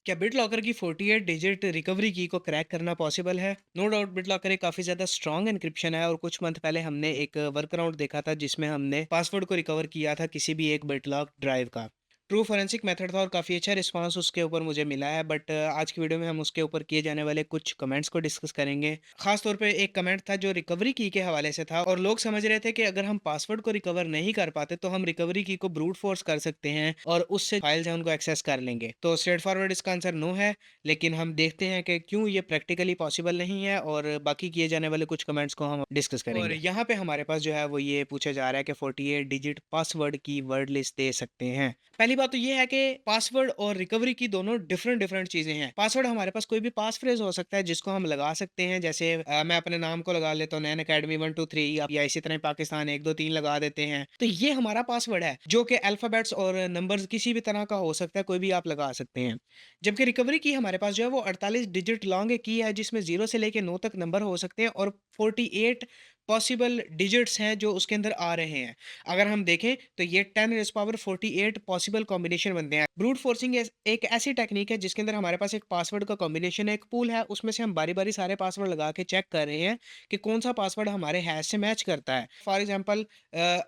क्या BitLocker की 48 digit recovery की को क्रैक करना पॉसिबल है? नो डाउट BitLocker एक काफ़ी ज़्यादा स्ट्रॉन्ग एन्क्रिप्शन है और कुछ मंथ पहले हमने एक वर्कअराउंड देखा था जिसमें हमने पासवर्ड को रिकवर किया था किसी भी एक BitLock ड्राइव का। ट्रू फॉरेंसिक मेथड था और काफ़ी अच्छा रिस्पांस उसके ऊपर मुझे मिला है, बट आज की वीडियो में हम उसके ऊपर किए जाने वाले कुछ कमेंट्स को डिस्कस करेंगे। खास तौर पे एक कमेंट था जो रिकवरी की के हवाले से था और लोग समझ रहे थे कि अगर हम पासवर्ड को रिकवर नहीं कर पाते तो हम रिकवरी की को ब्रूट फोर्स कर सकते हैं और उससे फाइल्स हैं उनको एक्सेस कर लेंगे। तो स्ट्रेट फॉरवर्ड इसका आंसर नो है, लेकिन हम देखते हैं कि क्यों ये प्रैक्टिकली पॉसिबल नहीं है और बाकी किए जाने वाले कुछ कमेंट्स को हम डिस्कस और करेंगे। यहाँ पे हमारे पास जो है वो ये पूछा जा रहा है कि 48 डिजिट पासवर्ड की वर्ड लिस्ट दे सकते हैं। पहली बात तो ये है कि पासवर्ड और रिकवरी की दोनों डिफरेंट डिफरेंट चीजें हैं। पासवर्ड हमारे पास कोई भी पास फ्रेज हो सकता है जिसको हम लगा सकते हैं, जैसे मैं अपने नाम को लगा लेता हूँ नैन अकेडमी 123 या इसी तरह पाकिस्तान 123 लगा देते हैं, तो ये हमारा पासवर्ड है जो कि अल्फाबेट्स और नंबर्स किसी भी तरह का हो सकता है, कोई भी आप लगा सकते हैं। जबकि रिकवरी की हमारे पास जो है वो 48 डिजिट लॉन्ग की है जिसमें 0 से लेके 9 तक नंबर हो सकते हैं और 48 पॉसिबल डिजिट्स हैं जो उसके अंदर आ रहे हैं। अगर हम देखें तो ये 10 रेज़ पावर 48 पॉसिबल कॉम्बिनेशन बनते हैं। ब्रूट फोर्सिंग एक ऐसी टेक्नीक है जिसके अंदर हमारे पास एक पासवर्ड का कॉम्बिनेशन है, एक पूल है, उसमें से हम बारी-बारी सारे पासवर्ड लगा के चेक कर रहे हैं कि कौन-सा पासवर्ड हमारे हैश से मैच करता है। फॉर एग्ज़ाम्पल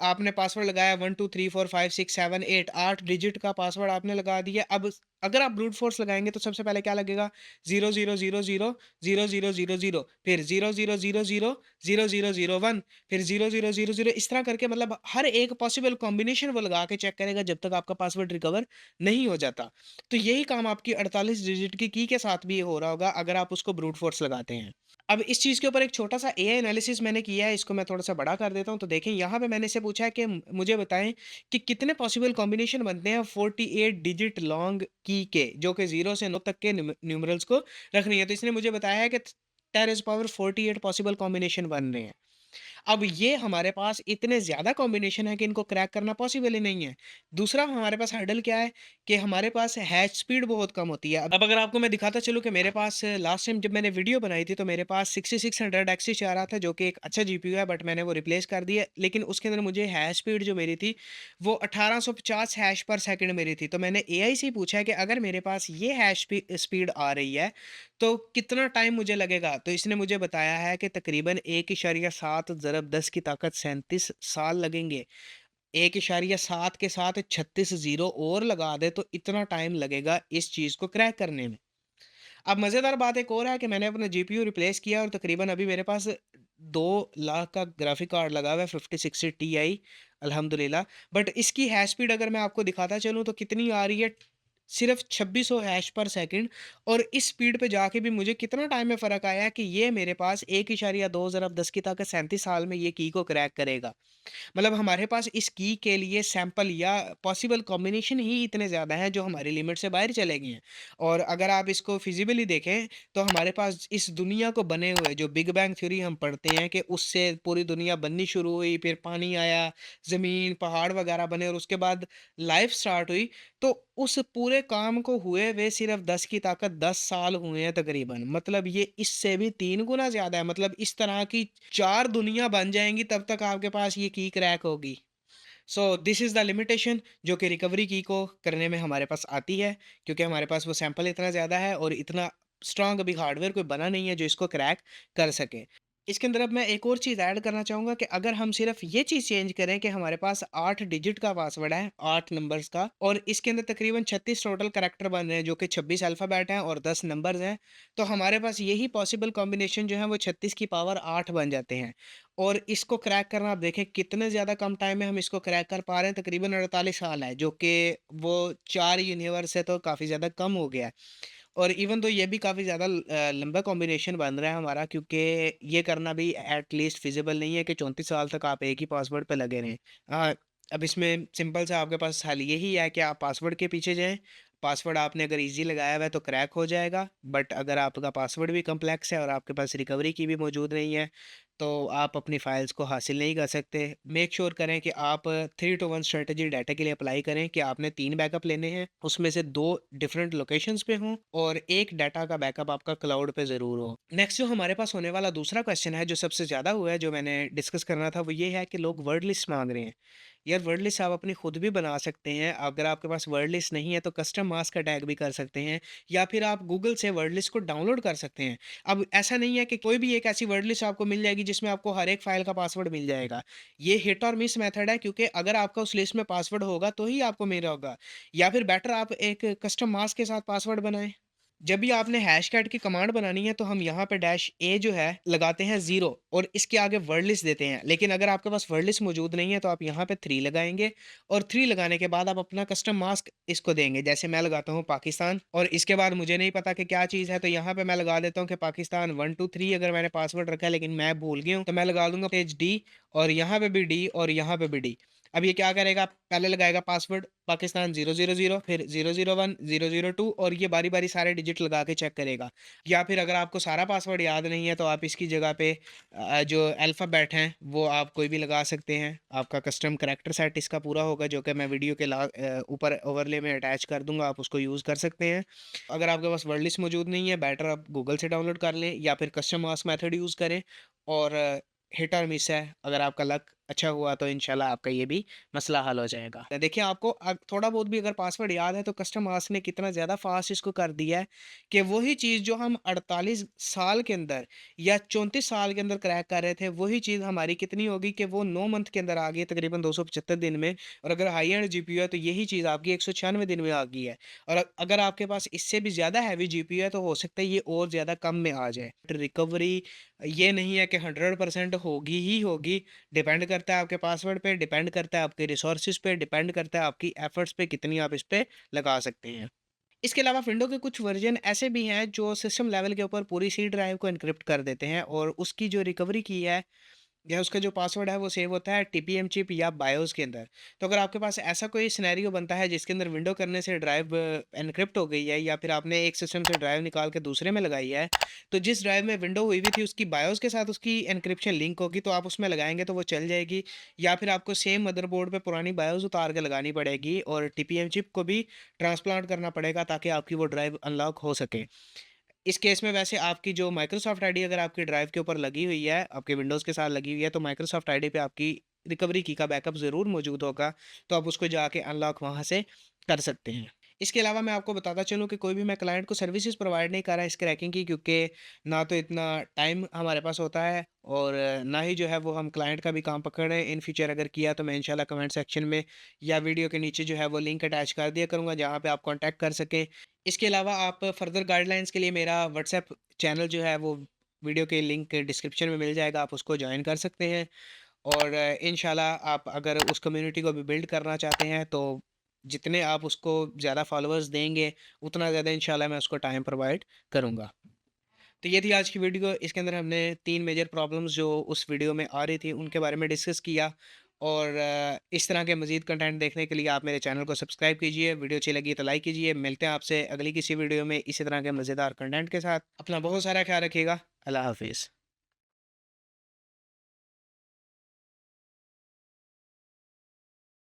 आपने पासवर्ड लगाया 1 2 3 4 5 6 7 8 8 डिजिट का पासवर्ड आपने लगा दिया। अब अगर आप ब्रूट फोर्स लगाएँगे तो सबसे पहले क्या लगेगा 0000 0000 फिर 0000 0001 फिर 0000 इस तरह करके, मतलब हर एक पॉसिबल कॉम्बिनेशन वो लगा के चेक करेगा जब तक आपका पासवर्ड रिकवर नहीं हो जाता। तो यही काम आपकी 48 डिजिट की के साथ भी हो रहा होगा अगर आप उसको ब्रूट फोर्स लगाते हैं। अब इस चीज़ के ऊपर एक छोटा-सा एआई एनालिसिस मैंने किया है, इसको मैं थोड़ा-सा बड़ा कर देता हूँ। तो देखें यहाँ पे मैंने इससे पूछा है कि मुझे बताएँ कि कितने पॉसिबल कॉम्बिनेशन बनते हैं 48 डिजिट लॉन्ग की के, जो कि 0 से 9 तक के न्यूमरल्स को रखनी है। तो इसने मुझे बताया है कि 10 रेज़ पावर 48 पॉसिबल कॉम्बिनेशन बन रहे हैं। अब ये हमारे पास इतने ज़्यादा कॉम्बिनेशन है कि इनको क्रैक करना पॉसिबल ही नहीं है। दूसरा हमारे पास हर्डल क्या है कि हमारे पास हैश स्पीड बहुत कम होती है। अब अगर आपको मैं दिखाता चलूँ कि मेरे पास लास्ट टाइम जब मैंने वीडियो बनाई थी तो मेरे पास 6600 एक्सिस आ रहा था जो कि एक अच्छा जीपीयू है, बट मैंने वो रिप्लेस कर दिया। लेकिन उसके अंदर मुझे हैश स्पीड जो मेरी थी वो 1850 हैश पर सेकंड मेरी थी। तो मैंने एआई से ही पूछा है कि अगर मेरे पास ये हैश स्पीड आ रही है तो कितना टाइम मुझे लगेगा? तो इसने मुझे बताया है कि तकरीबन 1.7 ज़रब 10 की ताकत 37 साल लगेंगे। 1.7 के साथ 36 ज़ीरो और लगा दें तो इतना टाइम लगेगा इस चीज़ को क्रैक करने में। अब मज़ेदार बात एक और है कि मैंने अपना जीपीयू रिप्लेस किया और तकरीबन अभी मेरे पास 2 लाख का ग्राफिक कार्ड लगा हुआ है 5060 टीआई, अल्हम्दुलिल्लाह। बट इसकी हैश स्पीड अगर मैं आपको दिखाता चलूँ तो कितनी आ रही है, सिर्फ 2600 हैश पर सेकंड। और इस स्पीड पे जाके भी मुझे कितना टाइम में फ़र्क आया है कि ये मेरे पास 1.2 ज़रब 10 की ताकत 37 साल में ये की को क्रैक करेगा। मतलब हमारे पास इस की के लिए सैंपल या पॉसिबल कॉम्बिनेशन ही इतने ज़्यादा हैं जो हमारी लिमिट से बाहर चले गए हैं। और अगर आप इसको फिजिबली देखें तो हमारे पास इस दुनिया को बने हुए जो बिग बैंग थ्योरी हम पढ़ते हैं कि उससे पूरी दुनिया बननी शुरू हुई, फिर पानी आया, ज़मीन पहाड़ वगैरह बने और उसके बाद लाइफ स्टार्ट हुई। तो उस पूरे काम को हुए हुए सिर्फ 10 की ताकत 10 साल हुए हैं तकरीबन। मतलब ये इससे भी 3 गुना ज़्यादा है। मतलब इस तरह की 4 दुनिया बन जाएँगी तब तक आपके पास ये की क्रैक होगी। So this is the limitation जो कि रिकवरी की को करने में हमारे पास आती है, क्योंकि हमारे पास वो सैंपल इतना ज़्यादा है और इतना स्ट्रॉन्ग अभी हार्डवेयर कोई बना नहीं है जो इसको क्रैक कर सके। इसके अंदर अब मैं एक और चीज़ ऐड करना चाहूँगा कि अगर हम सिर्फ़ ये चीज़ चेंज करें कि हमारे पास 8 डिजिट का पासवर्ड है, 8 नंबर्स का, और इसके अंदर तकरीबन 36 टोटल करैक्टर बन रहे हैं जो कि 26 अल्फ़ाबेट हैं और 10 नंबर्स हैं, तो हमारे पास यही पॉसिबल कॉम्बिनेशन जो है वो 36 की पावर 8 बन जाते हैं। और इसको क्रैक करना आप देखें कितने ज़्यादा कम टाइम में हम इसको क्रैक कर पा रहे हैं, तकरीबन 48 साल है, जो कि वो 4 यूनिवर्स से तो काफ़ी ज़्यादा कम हो गया है। और इवन तो ये भी काफ़ी ज़्यादा लंबा कॉम्बिनेशन बन रहा है हमारा, क्योंकि ये करना भी एट लीस्ट फिजिबल नहीं है कि 34 साल तक आप एक ही पासवर्ड पे लगे रहें। अब इसमें सिंपल सा आपके पास हल यही है कि आप पासवर्ड के पीछे जाएँ। पासवर्ड आपने अगर ईज़ी लगाया हुआ है तो क्रैक हो जाएगा, बट अगर आपका पासवर्ड भी कॉम्प्लेक्स है और आपके पास रिकवरी की भी मौजूद नहीं है, तो आप अपनी फाइल्स को हासिल नहीं कर सकते। मेक श्योर करें कि आप 3 टू 1 स्ट्रैटेजी डाटा के लिए अप्लाई करें कि आपने 3 बैकअप लेने हैं, उसमें से 2 डिफरेंट लोकेशंस पे हों और 1 डाटा का बैकअप आपका क्लाउड पे ज़रूर हो। नेक्स्ट जो हमारे पास होने वाला दूसरा क्वेश्चन है, जो सबसे ज़्यादा हुआ है, जो मैंने डिस्कस करना था, वो ये है कि लोग वर्ड लिस्ट माँग रहे हैं। यार वर्ड लिस्ट आप अपनी खुद भी बना सकते हैं। अगर आपके पास वर्ड लिस्ट नहीं है तो कस्टम मास्क का टैग भी कर सकते हैं या फिर आप गूगल से वर्ड लिस्ट को डाउनलोड कर सकते हैं। अब ऐसा नहीं है कि कोई भी एक ऐसी वर्ड लिस्ट आपको मिल जाएगी जिसमें आपको हर एक फाइल का पासवर्ड मिल जाएगा। ये हिट और मिस मेथड है, क्योंकि अगर आपका उस लिस्ट में पासवर्ड होगा तो ही आपको मिल रहा होगा, या फिर बेटर आप एक कस्टम मास्क के साथ पासवर्ड बनाएँ। जब भी आपने हैशटैग की कमांड बनानी है तो हम यहाँ पे डैश ए जो है लगाते हैं 0 और इसके आगे वर्ड लिस्ट देते हैं। लेकिन अगर आपके पास वर्ड लिस्ट मौजूद नहीं है तो आप यहाँ पे 3 लगाएँगे और 3 लगाने के बाद आप अपना कस्टम मास्क इसको देंगे। जैसे मैं लगाता हूँ पाकिस्तान और इसके बाद मुझे नहीं पता कि क्या चीज़ है, तो यहाँ पे मैं लगा देता हूँ कि पाकिस्तान 1 2 3 अगर मैंने पासवर्ड रखा है लेकिन मैं भूल गया हूँ, तो मैं लगा दूँगा पेज डी और यहाँ पे भी डी और यहाँ पे भी डी। अब ये क्या करेगा, पहले लगाएगा पासवर्ड पाकिस्तान 000, फिर 001, 002 और ये बारी-बारी सारे डिजिट लगा के चेक करेगा। या फिर अगर आपको सारा पासवर्ड याद नहीं है तो आप इसकी जगह पे जो अल्फ़ाबेट हैं वो आप कोई भी लगा सकते हैं। आपका कस्टम करैक्टर सेट इसका पूरा होगा, जो कि मैं वीडियो के ऊपर ओवरले में अटैच कर दूँगा, आप उसको यूज़ कर सकते हैं। अगर आपके पास वर्ड लिस्ट मौजूद नहीं है, बेटर आप गूगल से डाउनलोड कर लें या फिर कस्टम मास्क मेथड यूज़ करें और हिट और मिस है, अगर आपका लक अच्छा हुआ तो इंशाल्लाह आपका ये भी मसला हल हो जाएगा। देखिए आपको थोड़ा बहुत भी अगर पासवर्ड याद है तो कस्टम मास्क ने कितना ज़्यादा फ़ास्ट इसको कर दिया है कि वही चीज़ जो हम 48 साल के अंदर या 34 साल के अंदर क्रैक कर रहे थे, वही चीज़ हमारी कितनी होगी कि वो 9 मंथ के अंदर आ गई है, तकरीबन 275 दिन में। और अगर हाई एंड जीपीयू है तो यही चीज़ आपकी 196 दिन में आ गई है। और अगर आपके पास इससे भी ज़्यादा हैवी जीपीयू है तो हो सकता है ये और ज़्यादा कम में आ जाए। रिकवरी ये नहीं है कि 100% होगी ही होगी, डिपेंड करता है आपके पासवर्ड पे, डिपेंड करता है आपके रिसोर्सेज पे, डिपेंड करता है आपकी एफर्ट्स पे कितनी आप इस पे लगा सकते हैं। इसके अलावा विंडो के कुछ वर्जन ऐसे भी हैं जो सिस्टम लेवल के ऊपर पूरी सी ड्राइव को एन्क्रिप्ट कर देते हैं और उसकी जो रिकवरी की है या उसका जो पासवर्ड है वो सेव होता है टीपीएम चिप या बायोस के अंदर। तो अगर आपके पास ऐसा कोई सिनेरियो बनता है जिसके अंदर विंडो करने से ड्राइव एन्क्रिप्ट हो गई है या फिर आपने एक सिस्टम से ड्राइव निकाल के दूसरे में लगाई है, तो जिस ड्राइव में विंडो हुई हुई थी उसकी बायोस के साथ उसकी एन्क्रिप्शन लिंक होगी, तो आप उसमें लगाएँगे तो वो चल जाएगी। या फिर आपको सेम मदरबोर्ड पे पुरानी बायोस उतार के लगानी पड़ेगी और टीपीएम चिप को भी ट्रांसप्लांट करना पड़ेगा ताकि आपकी वो ड्राइव अनलॉक हो सके। इस केस में वैसे आपकी जो माइक्रोसॉफ्ट आईडी अगर आपकी ड्राइव के ऊपर लगी हुई है, आपके विंडोज़ के साथ लगी हुई है, तो माइक्रोसॉफ्ट आईडी पे आपकी रिकवरी की का बैकअप ज़रूर मौजूद होगा, तो आप उसको जाके अनलॉक वहाँ से कर सकते हैं। इसके अलावा मैं आपको बताता चलूँ कि कोई भी मैं क्लाइंट को सर्विसेज़ प्रोवाइड नहीं कर रहा इस क्रैकिंग की, क्योंकि ना तो इतना टाइम हमारे पास होता है और ना ही जो है वो हम क्लाइंट का भी काम पकड़ रहे हैं। इन फ्यूचर अगर किया तो मैं इंशाल्लाह कमेंट सेक्शन में या वीडियो के नीचे जो है वो लिंक अटैच कर दिया करूँगा, जहाँ पे आप कॉन्टैक्ट कर सकें। इसके अलावा आप फर्दर गाइडलाइंस के लिए मेरा व्हाट्सएप चैनल जो है वो वीडियो के लिंक डिस्क्रिप्शन में मिल जाएगा, आप उसको जॉइन कर सकते हैं। और इंशाल्लाह आप अगर उस कम्युनिटी को भी बिल्ड करना चाहते हैं तो जितने आप उसको ज़्यादा फॉलोअर्स देंगे, उतना ज़्यादा इंशाल्लाह मैं उसको टाइम प्रोवाइड करूँगा। तो ये थी आज की वीडियो। इसके अंदर हमने 3 मेजर प्रॉब्लम्स जो उस वीडियो में आ रही थी उनके बारे में डिस्कस किया और इस तरह के मज़ीद कंटेंट देखने के लिए आप मेरे चैनल को सब्सक्राइब कीजिए। वीडियो अच्छी लगी तो लाइक कीजिए। मिलते हैं आपसे अगली किसी वीडियो में इसी तरह के मज़ेदार कंटेंट के साथ। अपना बहुत सारा ख़्याल रखिएगा। अल्लाह हाफ़िज़।